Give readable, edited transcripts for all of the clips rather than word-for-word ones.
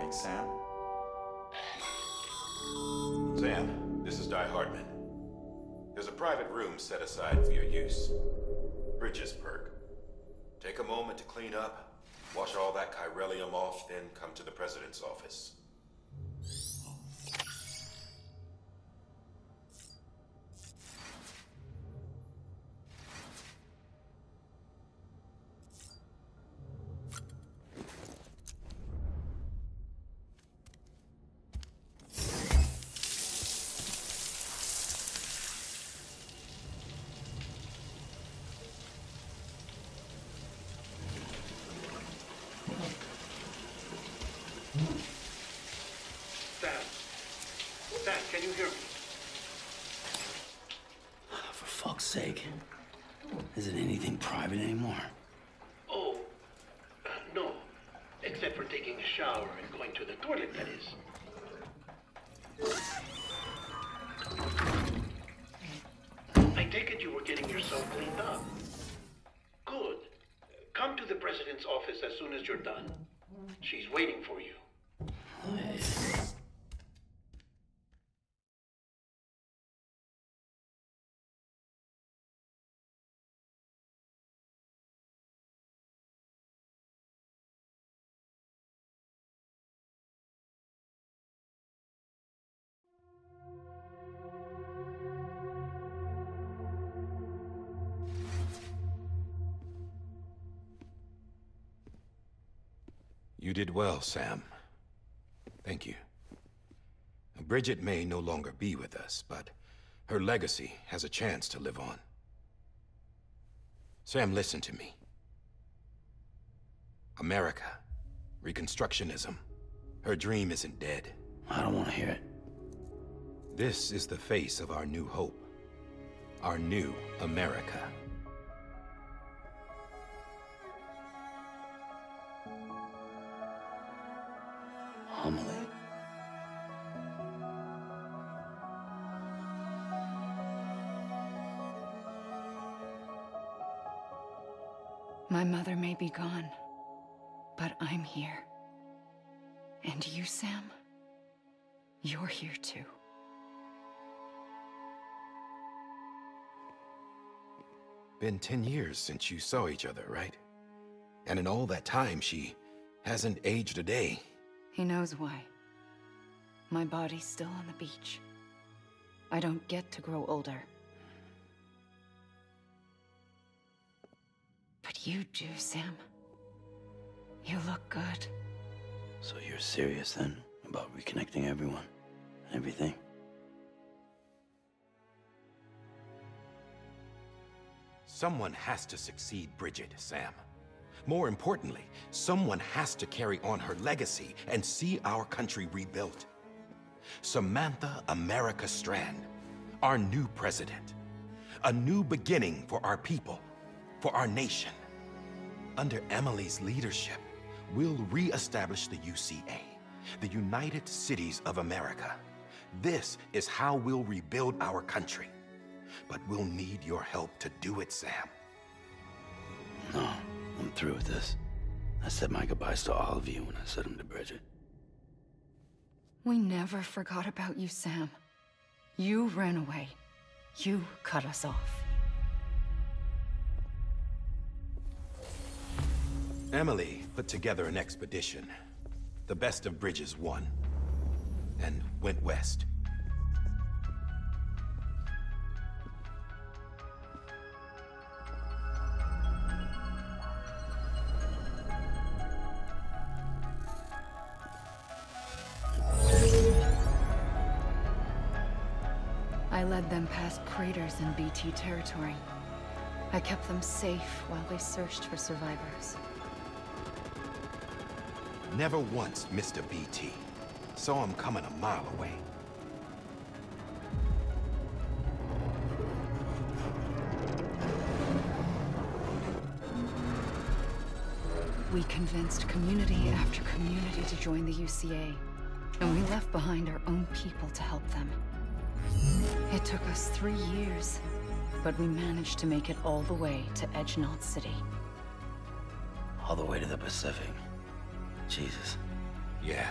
point, Sam. Sam, this is Di Hartman. There's a private room set aside for your use. Bridges perk. Take a moment to clean up, wash all that chiralium off, then come to the President's office. Sam, can you hear me? For fuck's sake. Is it anything private anymore? Oh, no. Except for taking a shower and going to the toilet, that is. I take it you were getting yourself cleaned up. Good. Come to the President's office as soon as you're done. She's waiting for you. You did well, Sam. Thank you. Bridget may no longer be with us, but her legacy has a chance to live on. Sam, listen to me. America, Reconstructionism, her dream isn't dead. I don't want to hear it. This is the face of our new hope. Our new America. Homily. My mother may be gone, but I'm here. And you, Sam, you're here too. Been 10 years since you saw each other, right? And in all that time, she hasn't aged a day. He knows why. My body's still on the beach. I don't get to grow older. But you do, Sam. You look good. So you're serious then about reconnecting everyone and everything? Someone has to succeed Bridget, Sam. More importantly, someone has to carry on her legacy and see our country rebuilt. Samantha America Strand, our new president. A new beginning for our people, for our nation. Under Emily's leadership, we'll re-establish the UCA, the United Cities of America. This is how we'll rebuild our country. But we'll need your help to do it, Sam. No, I'm through with this. I said my goodbyes to all of you when I said them to Bridget. We never forgot about you, Sam. You ran away. You cut us off. Emily put together an expedition. The best of Bridges won, and went west. I led them past craters in BT territory. I kept them safe while they searched for survivors. Never once missed a BT. Saw him coming a mile away. We convinced community after community to join the UCA, and we left behind our own people to help them. It took us 3 years, but we managed to make it all the way to Edgenalt City. All the way to the Pacific. Jesus. Yeah,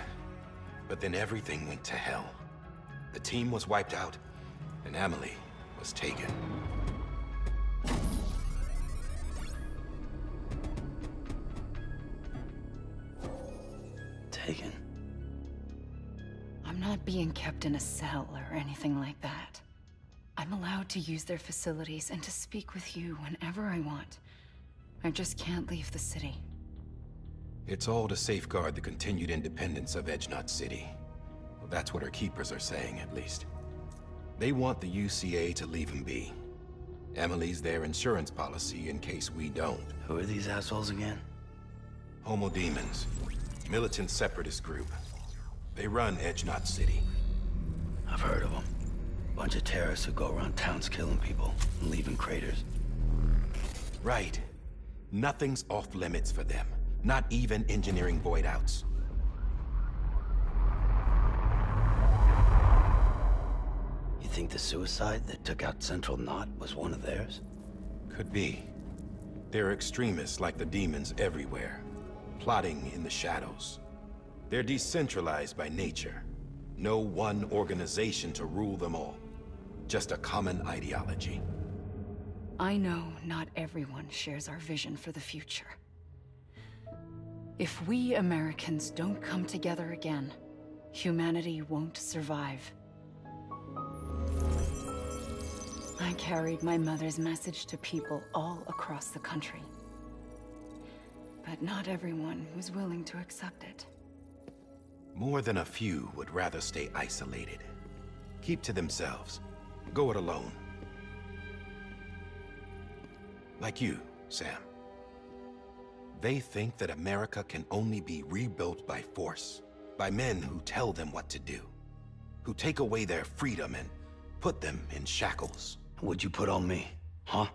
But then everything went to hell. The team was wiped out, and Emily was taken. Taken? I'm not being kept in a cell or anything like that. I'm allowed to use their facilities and to speak with you whenever I want. I just can't leave the city. It's all to safeguard the continued independence of Edge-Knot City. Well, that's what our keepers are saying, at least. They want the UCA to leave him be. Emily's their insurance policy in case we don't. Who are these assholes again? Homo Demons. Militant separatist group. They run Edge-Knot City. I've heard of them. Bunch of terrorists who go around towns killing people and leaving craters. Right. Nothing's off limits for them. Not even engineering void-outs. You think the suicide that took out Central Knot was one of theirs? Could be. There are extremists like the demons everywhere, plotting in the shadows. They're decentralized by nature. No one organization to rule them all. Just a common ideology. I know not everyone shares our vision for the future. If we Americans don't come together again, humanity won't survive. I carried my mother's message to people all across the country. But not everyone was willing to accept it. More than a few would rather stay isolated. Keep to themselves. Go it alone. Like you, Sam. They think that America can only be rebuilt by force, by men who tell them what to do, who take away their freedom and put them in shackles. What'd you put on me, huh?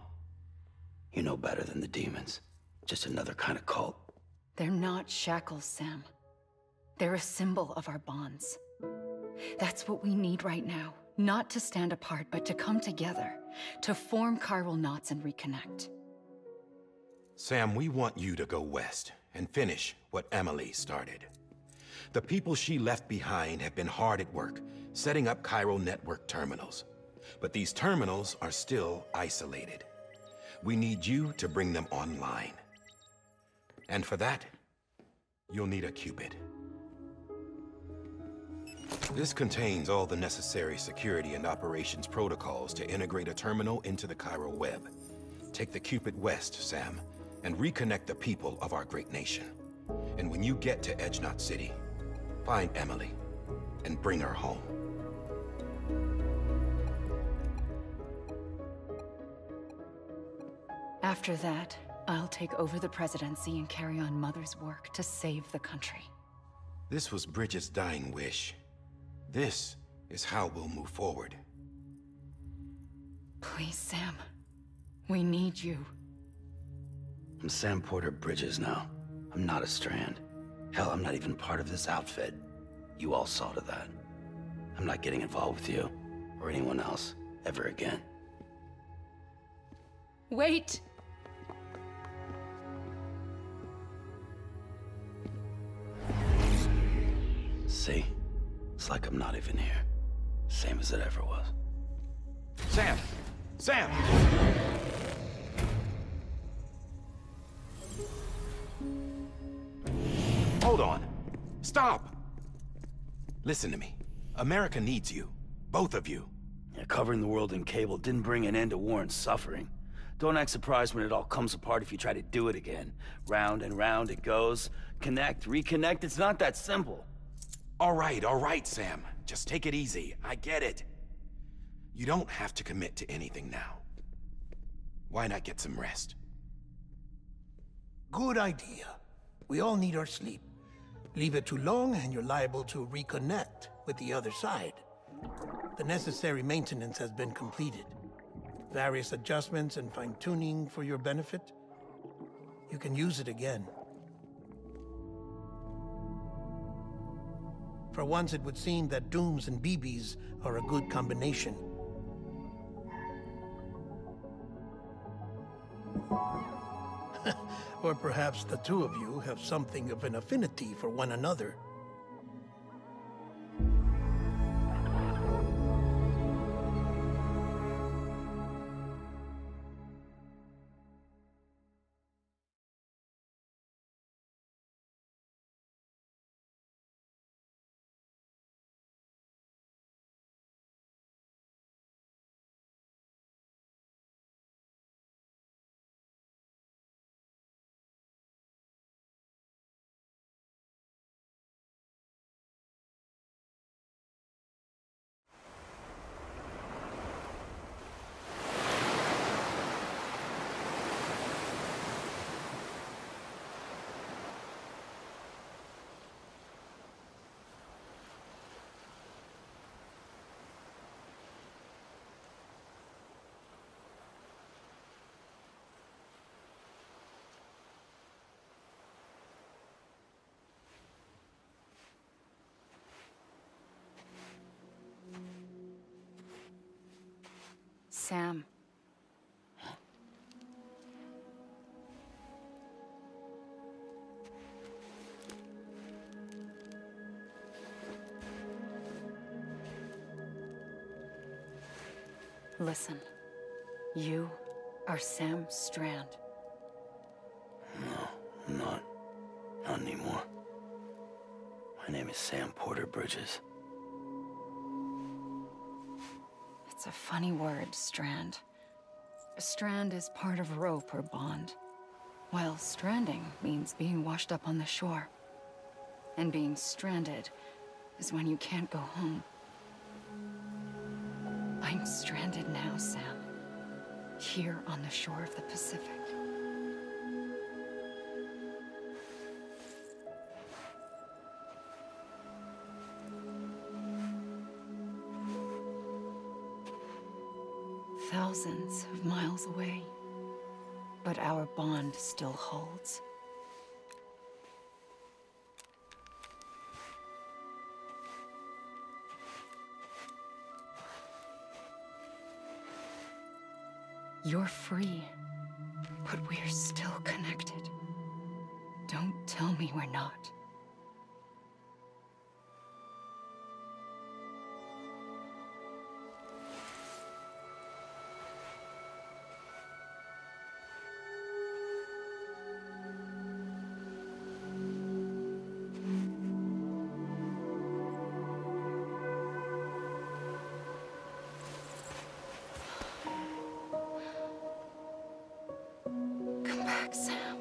You know better than the demons. Just another kind of cult. They're not shackles, Sam. They're a symbol of our bonds. That's what we need right now. Not to stand apart, but to come together, to form chiral knots and reconnect. Sam, we want you to go west and finish what Emily started. The people she left behind have been hard at work, setting up chiral network terminals. But these terminals are still isolated. We need you to bring them online. And for that, you'll need a Cupid. This contains all the necessary security and operations protocols to integrate a terminal into the chiral web. Take the Cupid west, Sam, and reconnect the people of our great nation. And when you get to Edge-Knot City, find Emily and bring her home. After that, I'll take over the presidency and carry on Mother's work to save the country. This was Bridget's dying wish. This is how we'll move forward. Please, Sam. We need you. I'm Sam Porter Bridges now. I'm not a Strand. Hell, I'm not even part of this outfit. You all saw to that. I'm not getting involved with you, or anyone else, ever again. Wait! See? It's like I'm not even here. Same as it ever was. Sam! Sam! Hold on. Stop! Listen to me. America needs you. Both of you. Yeah, covering the world in cable didn't bring an end to war and suffering. Don't act surprised when it all comes apart if you try to do it again. Round and round it goes. Connect, reconnect, it's not that simple. All right, Sam. Just take it easy. I get it. You don't have to commit to anything now. Why not get some rest? Good idea. We all need our sleep. Leave it too long and you're liable to reconnect with the other side. The necessary maintenance has been completed. Various adjustments and fine-tuning for your benefit. You can use it again. For once, it would seem that Dooms and BBs are a good combination. Or perhaps the two of you have something of an affinity for one another. Sam. Listen, you are Sam Strand. No, I'm not. Not anymore. My name is Sam Porter Bridges. It's a funny word, Strand. A strand is part of rope or bond, while stranding means being washed up on the shore. And being stranded is when you can't go home. I'm stranded now, Sam. Here on the shore of the Pacific. Thousands of miles away, but our bond still holds. You're free, but we're still connected. Don't tell me we're not. Come back, Sam.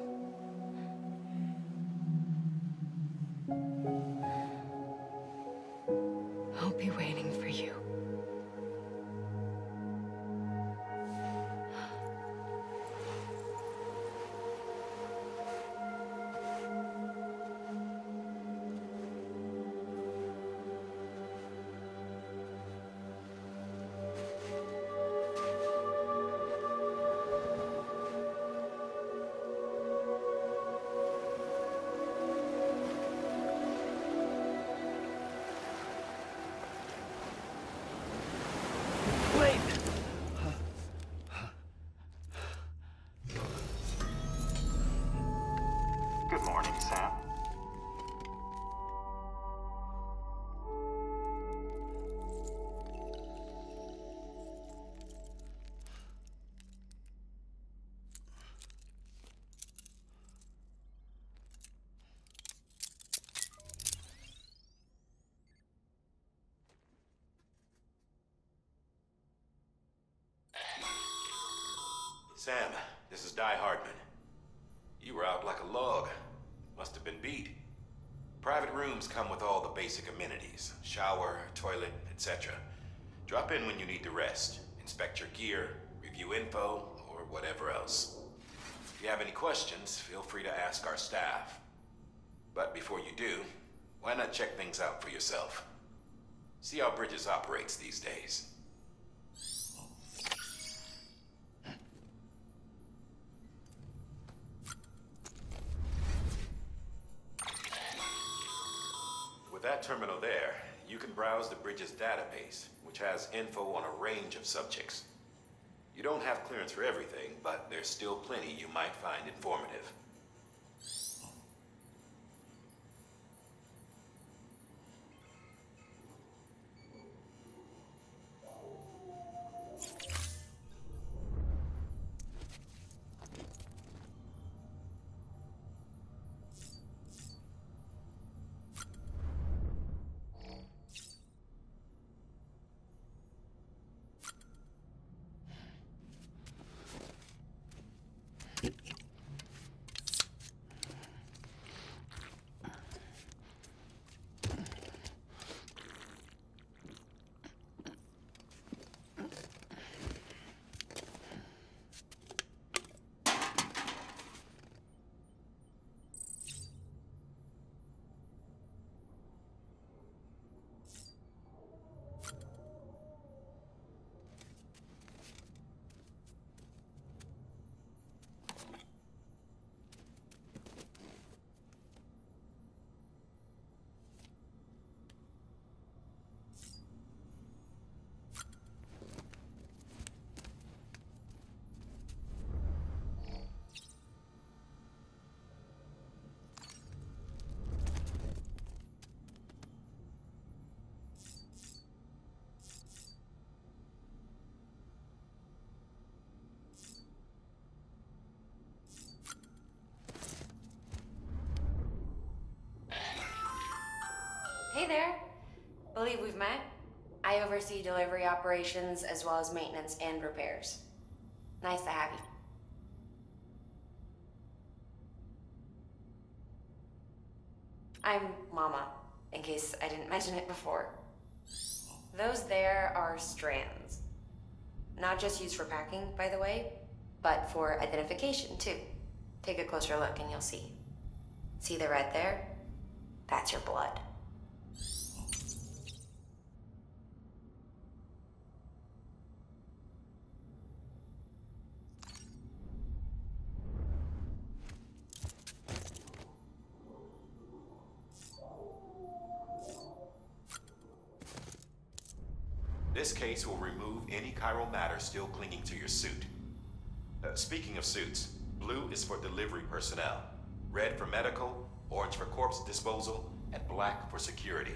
I'll be waiting for you. Good morning, Sam. Sam, this is Di Hardman. You were out like a log. Must have been beat. Private rooms come with all the basic amenities. Shower, toilet, etc. Drop in when you need to rest. Inspect your gear, review info, or whatever else. If you have any questions, feel free to ask our staff. But before you do, why not check things out for yourself? See how Bridges operates these days. With that terminal there, you can browse the Bridges database, which has info on a range of subjects. You don't have clearance for everything, but there's still plenty you might find informative. Hey there. Believe we've met. I oversee delivery operations as well as maintenance and repairs. Nice to have you. I'm Mama, in case I didn't mention it before. Those there are strands. Not just used for packing, by the way, but for identification, too. Take a closer look and you'll see. See the red there? That's your blood. This case will remove any chiral matter still clinging to your suit. Speaking of suits, blue is for delivery personnel, red for medical, orange for corpse disposal, and black for security.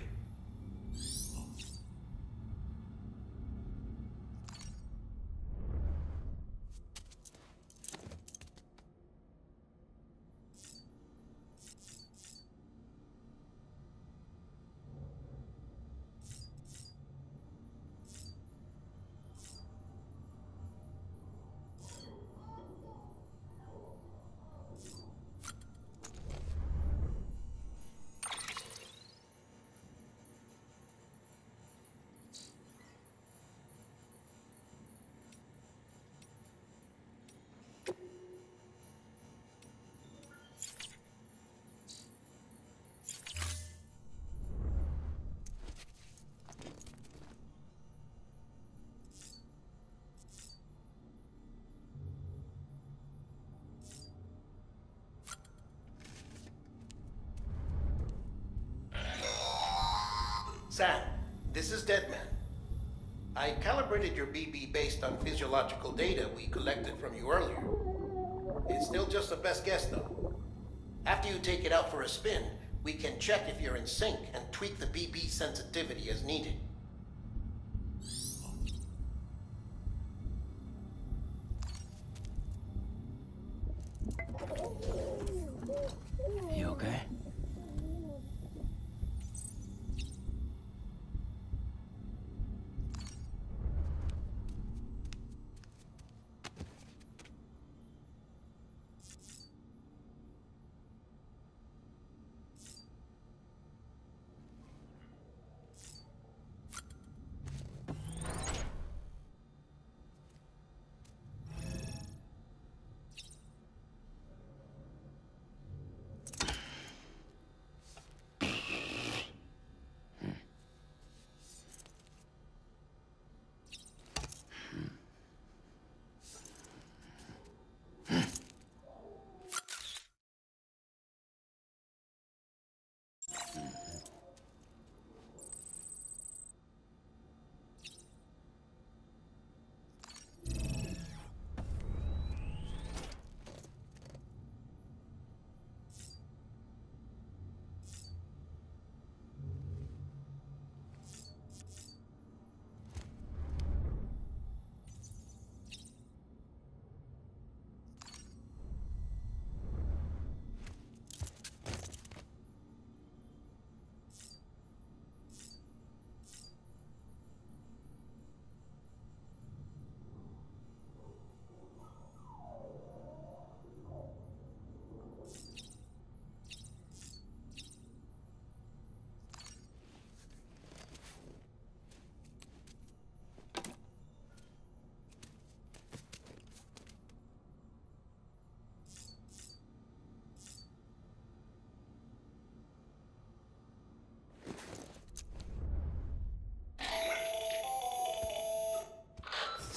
Sam, this is Deadman. I calibrated your BB based on physiological data we collected from you earlier. It's still just a best guess, though. After you take it out for a spin, we can check if you're in sync and tweak the BB sensitivity as needed. You okay?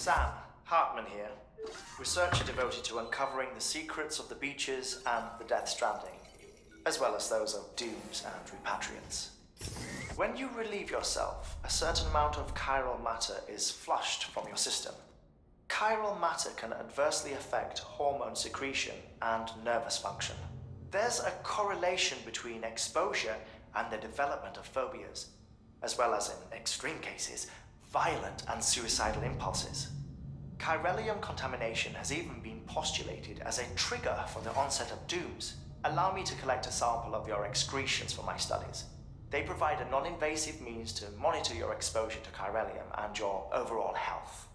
Sam, Hartman here, researcher devoted to uncovering the secrets of the beaches and the Death Stranding, as well as those of dooms and repatriants. When you relieve yourself, a certain amount of chiral matter is flushed from your system. Chiral matter can adversely affect hormone secretion and nervous function. There's a correlation between exposure and the development of phobias, as well as, in extreme cases, violent and suicidal impulses. Chiralium contamination has even been postulated as a trigger for the onset of dooms. Allow me to collect a sample of your excretions for my studies. They provide a non-invasive means to monitor your exposure to chiralium and your overall health.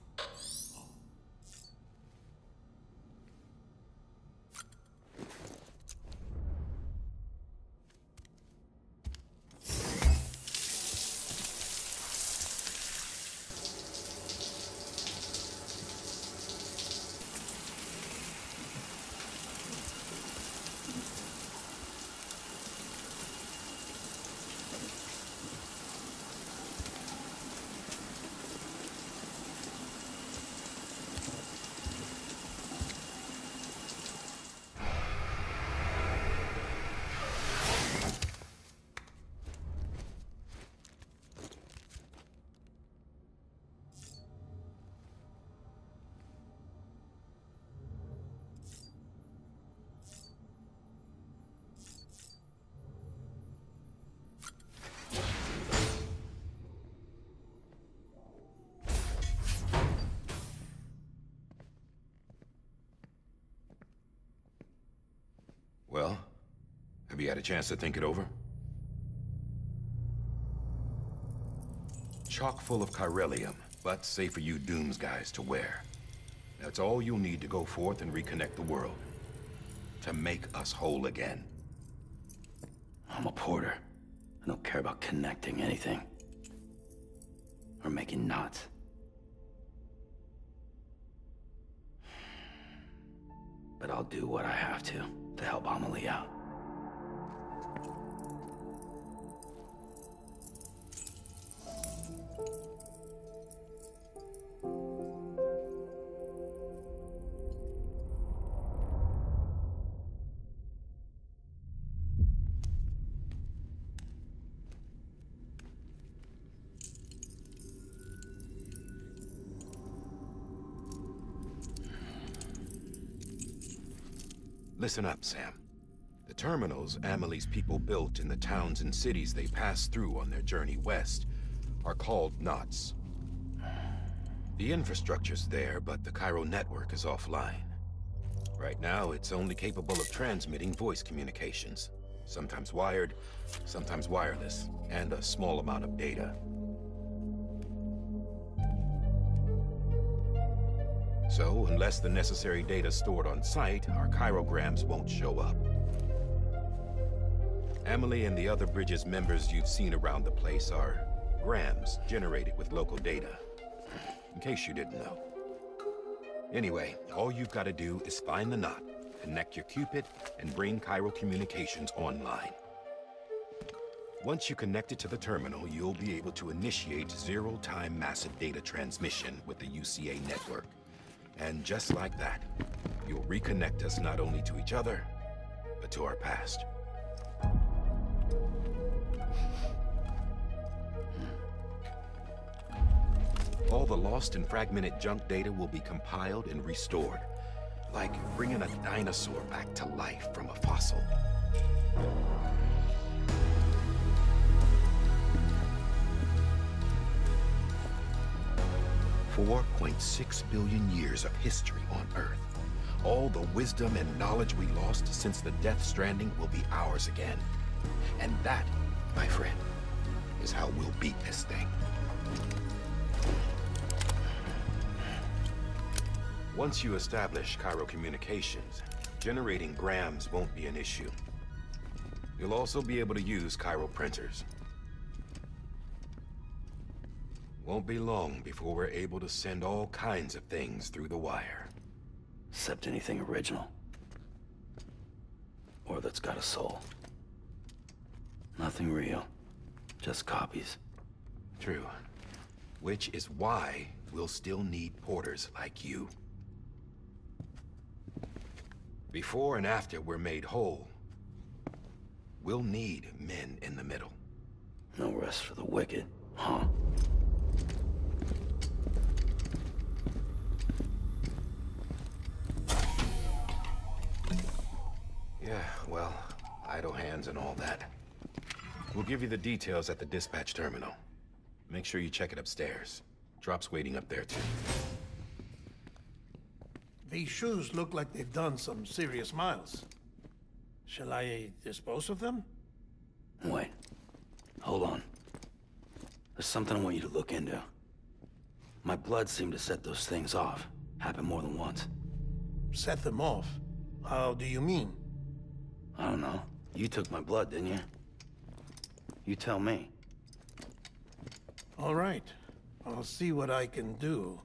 Well, have you had a chance to think it over? Chock full of chiralium, but safe for you Dooms guys to wear. That's all you'll need to go forth and reconnect the world. To make us whole again. I'm a porter. I don't care about connecting anything. Or making knots. But I'll do what I have to help Amelie out. Listen up, Sam. The terminals Amelie's people built in the towns and cities they passed through on their journey west are called knots. The infrastructure's there, but the Cairo network is offline. Right now, it's only capable of transmitting voice communications. Sometimes wired, sometimes wireless, and a small amount of data. So, unless the necessary data stored on site, our chirograms won't show up. Amelie and the other Bridges members you've seen around the place are grams generated with local data. In case you didn't know. Anyway, all you've got to do is find the knot, connect your Cupid, and bring Cairo communications online. Once you connect it to the terminal, you'll be able to initiate zero-time massive data transmission with the UCA network. And just like that, you'll reconnect us not only to each other, but to our past. All the lost and fragmented junk data will be compiled and restored, like bringing a dinosaur back to life from a fossil. 4.6 billion years of history on Earth. All the wisdom and knowledge we lost since the Death Stranding will be ours again. And that, my friend, is how we'll beat this thing. Once you establish Cairo communications, generating grams won't be an issue. You'll also be able to use Cairo printers. Won't be long before we're able to send all kinds of things through the wire. Except anything original. Or that's got a soul. Nothing real. Just copies. True. Which is why we'll still need porters like you. Before and after we're made whole, we'll need men in the middle. No rest for the wicked, huh? Yeah, well, idle hands and all that. We'll give you the details at the dispatch terminal. Make sure you check it upstairs. Drop's waiting up there, too. These shoes look like they've done some serious miles. Shall I dispose of them? Wait. Hold Hold on. There's something I want you to look into. My blood seemed to set those things off. Happened more than once. Set them off? How do you mean? I don't know. You took my blood, didn't you? You tell me. All right. I'll see what I can do.